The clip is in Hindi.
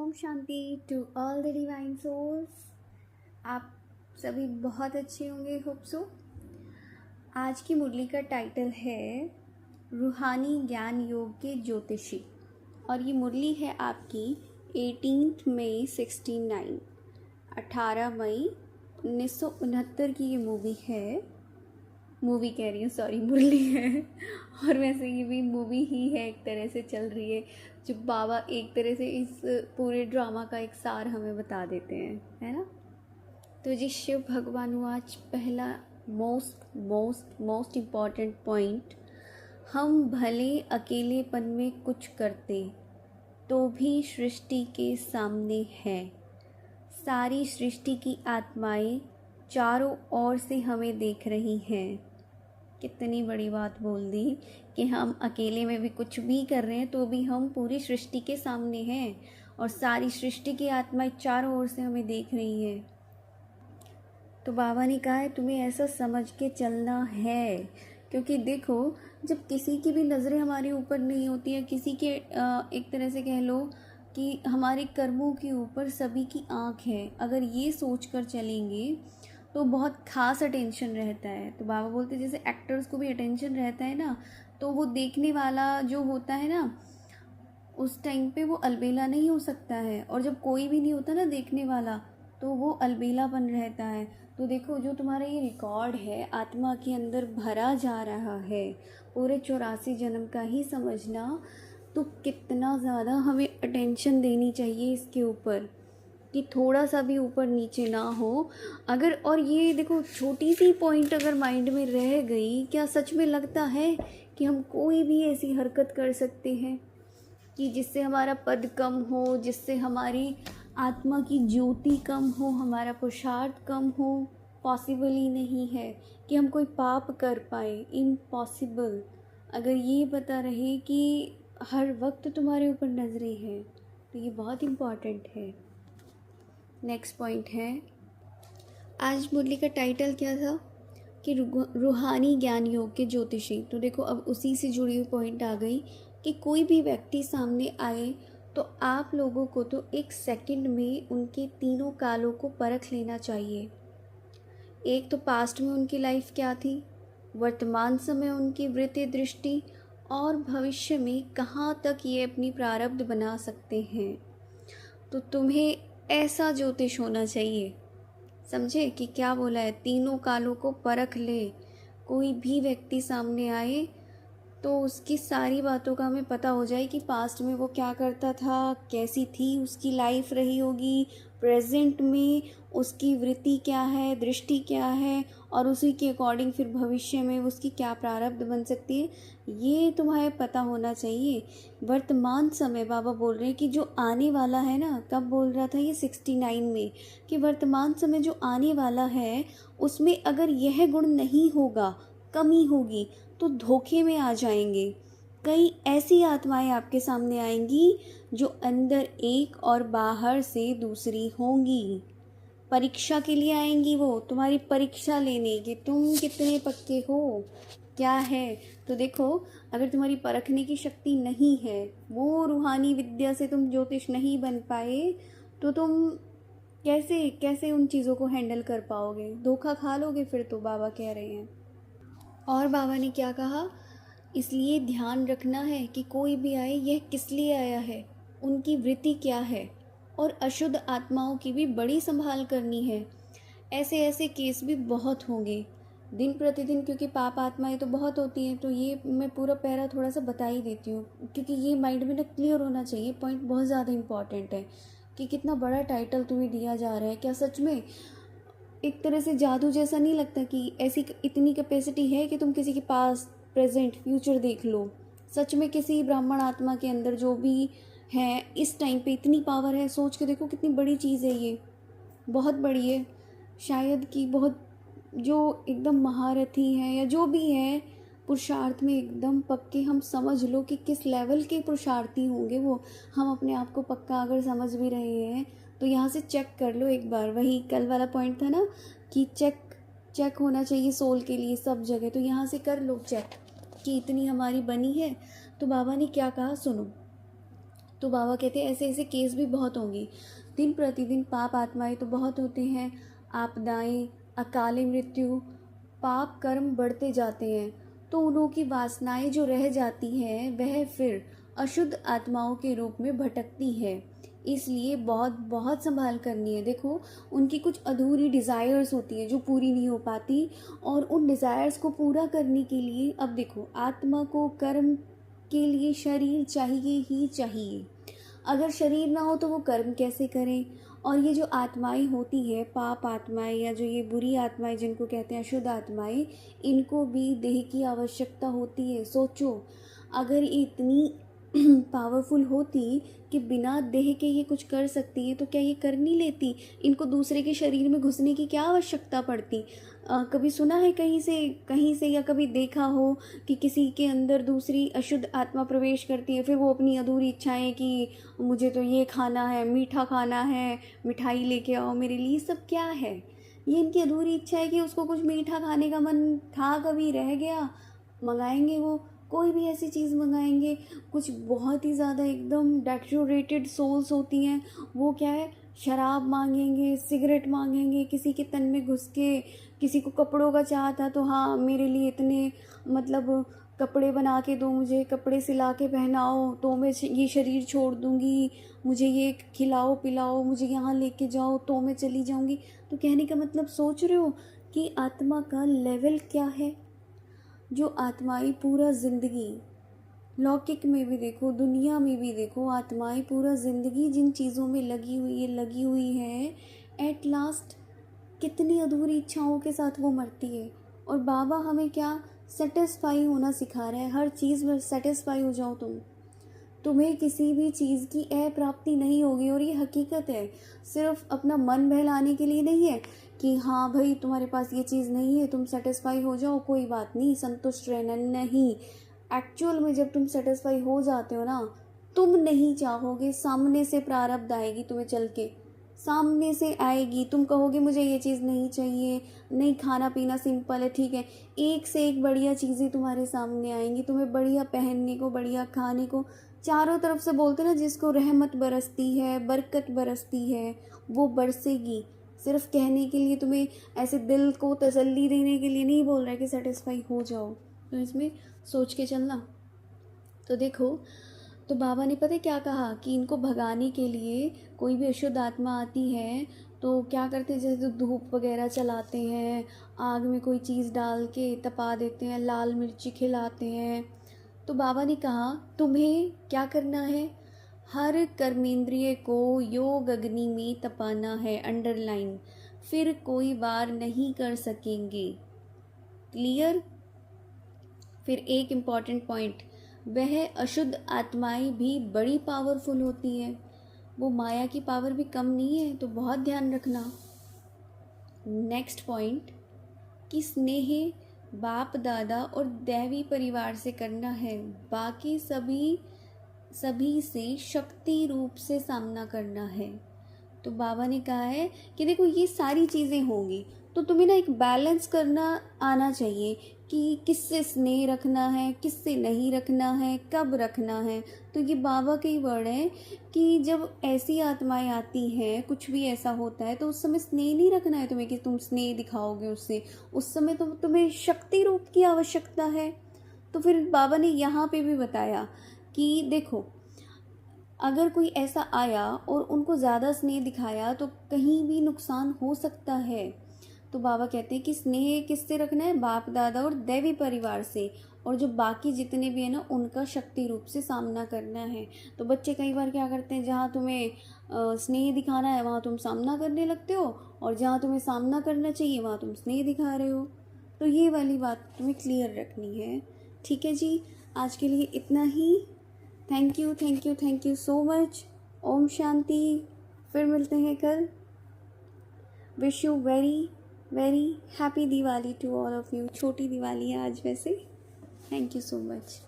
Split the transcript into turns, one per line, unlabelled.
ओम शांति to all the divine souls. आप सभी बहुत अच्छे होंगे, होप सो। आज की मुरली का टाइटल है रूहानी ज्ञान योग के ज्योतिषी, और ये मुरली है आपकी 18 मई 69 18 मई 1969 की ये मूवी कह रही हूँ, सॉरी, मुरली है। और वैसे ये भी मूवी ही है, एक तरह से चल रही है, जो बाबा एक तरह से इस पूरे ड्रामा का एक सार हमें बता देते हैं, है ना। तो जी शिव भगवान आज पहला मोस्ट इम्पॉर्टेंट पॉइंट, हम भले अकेलेपन में कुछ करते तो भी सृष्टि के सामने है। सारी सृष्टि की आत्माएं चारों ओर से हमें देख रही हैं। कितनी बड़ी बात बोल दी कि हम अकेले में भी कुछ भी कर रहे हैं तो भी हम पूरी सृष्टि के सामने हैं, और सारी सृष्टि की आत्माएं चारों ओर से हमें देख रही हैं। तो बाबा ने कहा है तुम्हें ऐसा समझ के चलना है, क्योंकि देखो, जब किसी की भी नज़रें हमारे ऊपर नहीं होती है, किसी के एक तरह से कह लो कि हमारे कर्मों के ऊपर सभी की आँख है, अगर ये सोच कर चलेंगे तो बहुत ख़ास अटेंशन रहता है। तो बाबा बोलते हैं जैसे एक्टर्स को भी अटेंशन रहता है ना, तो वो देखने वाला जो होता है ना, उस टाइम पे वो अलबेला नहीं हो सकता है, और जब कोई भी नहीं होता ना देखने वाला, तो वो अलबेलापन रहता है। तो देखो, जो तुम्हारा ये रिकॉर्ड है आत्मा के अंदर भरा जा रहा है, पूरे 84 जन्म का ही समझना, तो कितना ज़्यादा हमें अटेंशन देनी चाहिए इसके ऊपर कि थोड़ा सा भी ऊपर नीचे ना हो। अगर, और ये देखो, छोटी सी पॉइंट अगर माइंड में रह गई, क्या सच में लगता है कि हम कोई भी ऐसी हरकत कर सकते हैं कि जिससे हमारा पद कम हो, जिससे हमारी आत्मा की ज्योति कम हो, हमारा पुरुषार्थ कम हो? पॉसिबल ही नहीं है कि हम कोई पाप कर पाए, इम्पॉसिबल। अगर ये पता रहे कि हर वक्त तुम्हारे ऊपर नज़रें हैं, तो ये बहुत इम्पॉर्टेंट है। नेक्स्ट पॉइंट है, आज मुरली का टाइटल क्या था कि रूहानी ज्ञान योग के ज्योतिषी। तो देखो, अब उसी से जुड़ी हुई पॉइंट आ गई कि कोई भी व्यक्ति सामने आए तो आप लोगों को तो एक सेकंड में उनके तीनों कालों को परख लेना चाहिए। एक तो पास्ट में उनकी लाइफ क्या थी, वर्तमान समय उनकी वृत्ति दृष्टि, और भविष्य में कहाँ तक ये अपनी प्रारब्ध बना सकते हैं। तो तुम्हें ऐसा ज्योतिष होना चाहिए, समझे कि क्या बोला है, तीनों कालों को परख ले। कोई भी व्यक्ति सामने आए तो उसकी सारी बातों का हमें पता हो जाए कि पास्ट में वो क्या करता था, कैसी थी उसकी लाइफ रही होगी, प्रेजेंट में उसकी वृत्ति क्या है, दृष्टि क्या है, और उसी के अकॉर्डिंग फिर भविष्य में उसकी क्या प्रारब्ध बन सकती है, ये तुम्हें पता होना चाहिए। वर्तमान समय बाबा बोल रहे हैं कि जो आने वाला है ना, कब बोल रहा था ये 69 में, कि वर्तमान समय जो आने वाला है उसमें अगर यह गुण नहीं होगा, कमी होगी, तो धोखे में आ जाएंगे। कई ऐसी आत्माएं आपके सामने आएंगी जो अंदर एक और बाहर से दूसरी होंगी। परीक्षा के लिए आएंगी, वो तुम्हारी परीक्षा लेने कि तुम कितने पक्के हो, क्या है। तो देखो, अगर तुम्हारी परखने की शक्ति नहीं है, वो रूहानी विद्या से तुम ज्योतिष नहीं बन पाए, तो तुम कैसे कैसे उन चीज़ों को हैंडल कर पाओगे, धोखा खा लोगे फिर तो, बाबा कह रहे हैं। और बाबा ने क्या कहा, इसलिए ध्यान रखना है कि कोई भी आए, यह किस लिए आया है, उनकी वृत्ति क्या है, और अशुद्ध आत्माओं की भी बड़ी संभाल करनी है। ऐसे ऐसे केस भी बहुत होंगे दिन प्रतिदिन, क्योंकि पाप आत्माएं तो बहुत होती हैं। तो ये मैं पूरा पैरा थोड़ा सा बता ही देती हूँ, क्योंकि ये माइंड में ना क्लियर होना चाहिए, पॉइंट बहुत ज़्यादा इम्पॉर्टेंट है कि कितना बड़ा टाइटल तुम्हें दिया जा रहा है। क्या सच में एक तरह से जादू जैसा नहीं लगता कि ऐसी इतनी कैपेसिटी है कि तुम किसी के पास प्रेजेंट फ्यूचर देख लो? सच में किसी ब्राह्मण आत्मा के अंदर जो भी है इस टाइम पे इतनी पावर है, सोच के देखो कितनी बड़ी चीज़ है ये, बहुत बड़ी है। शायद कि बहुत जो एकदम महारथी हैं या जो भी हैं पुरुषार्थ में एकदम पक्के, हम समझ लो कि किस लेवल के पुरुषार्थी होंगे वो। हम अपने आप को पक्का अगर समझ भी रहे हैं तो यहाँ से चेक कर लो एक बार, वही कल वाला पॉइंट था ना कि चेक होना चाहिए सोल के लिए सब जगह। तो यहाँ से कर लो चेक कि इतनी हमारी बनी है। तो बाबा ने क्या कहा सुनो, तो बाबा कहते हैं ऐसे ऐसे केस भी बहुत होंगे। दिन प्रतिदिन पाप आत्माएं तो बहुत होते हैं, आपदाएं, अकाले मृत्यु, पाप कर्म बढ़ते जाते हैं, तो उन्हों की वासनाएं जो रह जाती हैं वह फिर अशुद्ध आत्माओं के रूप में भटकती है। इसलिए बहुत बहुत संभाल करनी है। देखो, उनकी कुछ अधूरी डिज़ायर्स होती है जो पूरी नहीं हो पाती, और उन डिज़ायर्स को पूरा करने के लिए अब देखो, आत्मा को कर्म के लिए शरीर चाहिए ही चाहिए। अगर शरीर ना हो तो वो कर्म कैसे करें। और ये जो आत्माएं होती है, पाप आत्माएं या जो ये बुरी आत्माएं जिनको कहते हैं अशुद्ध आत्माएं, इनको भी देह की आवश्यकता होती है। सोचो, अगर ये इतनी पावरफुल होती कि बिना देह के ये कुछ कर सकती है, तो क्या ये कर नहीं लेती? इनको दूसरे के शरीर में घुसने की क्या आवश्यकता पड़ती? कभी सुना है कहीं से या कभी देखा हो कि किसी के अंदर दूसरी अशुद्ध आत्मा प्रवेश करती है, फिर वो अपनी अधूरी इच्छाएं कि मुझे तो ये खाना है, मीठा खाना है, मिठाई लेके आओ मेरे लिए, सब क्या है? ये इनकी अधूरी इच्छा है कि उसको कुछ मीठा खाने का मन था, कभी रह गया, मंगाएंगे वो कोई भी ऐसी चीज़ मंगाएंगे। कुछ बहुत ही ज़्यादा एकदम डेटोरेटेड सोल्स होती हैं, वो क्या है, शराब मांगेंगे, सिगरेट मांगेंगे, किसी के तन में घुस के। किसी को कपड़ों का चाह था तो हाँ, मेरे लिए इतने मतलब कपड़े बना के दो, मुझे कपड़े सिला के पहनाओ तो मैं ये शरीर छोड़ दूँगी, मुझे ये खिलाओ पिलाओ, मुझे यहाँ लेके जाओ तो मैं चली जाऊँगी। तो कहने का मतलब सोच रहे हो कि आत्मा का लेवल क्या है? जो आत्माएं पूरा ज़िंदगी, लौकिक में भी देखो, दुनिया में भी देखो, आत्माएं पूरा ज़िंदगी जिन चीज़ों में लगी हुई है, एट लास्ट कितनी अधूरी इच्छाओं के साथ वो मरती है। और बाबा हमें क्या सेटिस्फाई होना सिखा रहा है, हर चीज़ में सेटिस्फाई हो जाओ तुम्हें किसी भी चीज़ की अप्राप्ति नहीं होगी। और ये हकीकत है, सिर्फ अपना मन बहलाने के लिए नहीं है कि हाँ भाई तुम्हारे पास ये चीज़ नहीं है, तुम सेटिस्फाई हो जाओ, कोई बात नहीं, संतुष्ट रहना नहीं। एक्चुअल में जब तुम सेटिस्फाई हो जाते हो ना, तुम नहीं चाहोगे, सामने से प्रारब्ध आएगी, तुम्हें चल के सामने से आएगी, तुम कहोगे मुझे ये चीज़ नहीं चाहिए, नहीं, खाना पीना सिंपल है, ठीक है, एक से एक बढ़िया चीज़ें तुम्हारे सामने आएंगी, तुम्हें बढ़िया पहनने को, बढ़िया खाने को, चारों तरफ से बोलते ना, जिसको रहमत बरसती है, बरकत बरसती है, वो बरसेगी। सिर्फ कहने के लिए, तुम्हें ऐसे दिल को तसल्ली देने के लिए नहीं बोल रहा है कि सेटिस्फाई हो जाओ। तो इसमें सोच के चलना। तो देखो, तो बाबा ने पता है क्या कहा कि इनको भगाने के लिए कोई भी अशुद्ध आत्मा आती है तो क्या करते हैं, जैसे धूप वगैरह चलाते हैं, आग में कोई चीज़ डाल के तपा देते हैं, लाल मिर्ची खिलाते हैं। तो बाबा ने कहा तुम्हें क्या करना है, हर कर्मेंद्रिय को योग अग्नि में तपाना है, अंडरलाइन, फिर कोई वार नहीं कर सकेंगे। क्लियर? फिर एक इम्पॉर्टेंट पॉइंट, वह अशुद्ध आत्माएं भी बड़ी पावरफुल होती हैं, वो माया की पावर भी कम नहीं है, तो बहुत ध्यान रखना। नेक्स्ट पॉइंट कि स्नेह बाप दादा और दैवी परिवार से करना है, बाकी सभी से शक्ति रूप से सामना करना है। तो बाबा ने कहा है कि देखो, ये सारी चीज़ें होंगी तो तुम्हें ना एक बैलेंस करना आना चाहिए कि किससे स्नेह रखना है, किससे नहीं रखना है, कब रखना है। तो ये बाबा के ही वर्ड है कि जब ऐसी आत्माएं आती हैं, कुछ भी ऐसा होता है, तो उस समय स्नेह नहीं रखना है तुम्हें कि तुम स्नेह दिखाओगे उससे, उस समय तो तुम्हें शक्ति रूप की आवश्यकता है। तो फिर बाबा ने यहाँ पे भी बताया कि देखो, अगर कोई ऐसा आया और उनको ज़्यादा स्नेह दिखाया तो कहीं भी नुकसान हो सकता है। तो बाबा कहते हैं कि स्नेह किससे रखना है, बाप दादा और दैवी परिवार से, और जो बाकी जितने भी है ना, उनका शक्ति रूप से सामना करना है। तो बच्चे कई बार क्या करते हैं, जहाँ तुम्हें स्नेह दिखाना है वहाँ तुम सामना करने लगते हो, और जहाँ तुम्हें सामना करना चाहिए वहाँ तुम स्नेह दिखा रहे हो। तो ये वाली बात तुम्हें क्लियर रखनी है। ठीक है जी, आज के लिए इतना ही। Thank you so much. ओम शांति। फिर मिलते हैं कल। Wish you very very happy Diwali to all of you. छोटी दिवाली है आज वैसे। Thank you so much.